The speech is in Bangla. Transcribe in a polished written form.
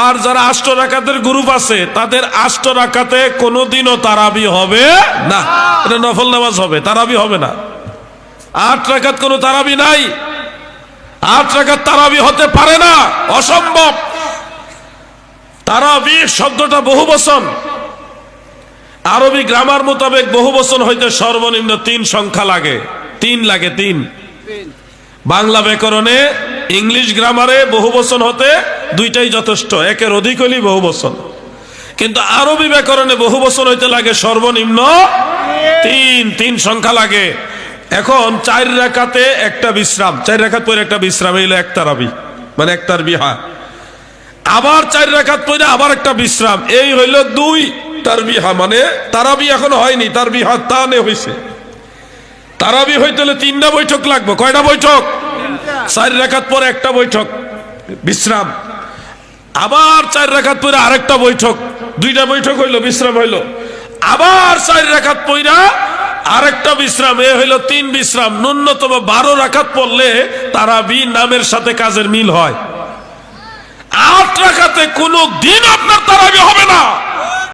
আর যারা 8 রাকাতের গ্রুপ আছে তাদের 8 রাকাতে কোনোদিনও তারাবি হবে না, এটা নফল নামাজ হবে, তারাবি হবে না। 8 রাকাত কোনো তারাবি নাই, 8 রাকাত তারাবি হতে পারে না, অসম্ভব। তারাবি শব্দটা বহুবচন, আরবি গ্রামার মোতাবেক বহুবচন হইতে সর্বনিম্ন 3 সংখ্যা লাগে, 3 লাগে, 3। বাংলা ব্যাকরণে ইংলিশ গ্রামারে বহুবচন হতে 2টাই যথেষ্ট, একের অধিক হলেই বহুবচন। কিন্তু আরবি ব্যাকরণে বহুবচন হইতে লাগে সর্বনিম্ন 3 সংখ্যা লাগে। এখন 4 রাকাতে একটা বিশ্রাম, 4 রাকাত পরে একটা বিশ্রাম, এই হলো এক তারাবি, মানে এক তারবিহা। আবার 4 রাকাত পরে আবার একটা বিশ্রাম, এই হইল 2 তারবিহা। মানে তারাবি এখন হয়নি, তারবিহা তানে হইছে। তারাবি হইতে হলে 3টা বৈঠক লাগবে। কয়টা বৈঠক? 4 রাকাত পরে একটা বৈঠক বিশ্রাম, আবার 4 রাকাত পরে আরেকটা বৈঠক, 2টা বৈঠক হইল, বিশ্রাম হইল, আবার 4 রাকাত পরে আরেকটা বিশ্রাম, এ হইল 3 বিশ্রাম। ন্যূনতম 12 রাকাত পড়লে তারাবি নামের সাথে কাজের মিল হয়। 8 রাকাতে কোনো দিন আপনার তারাবি হবে না।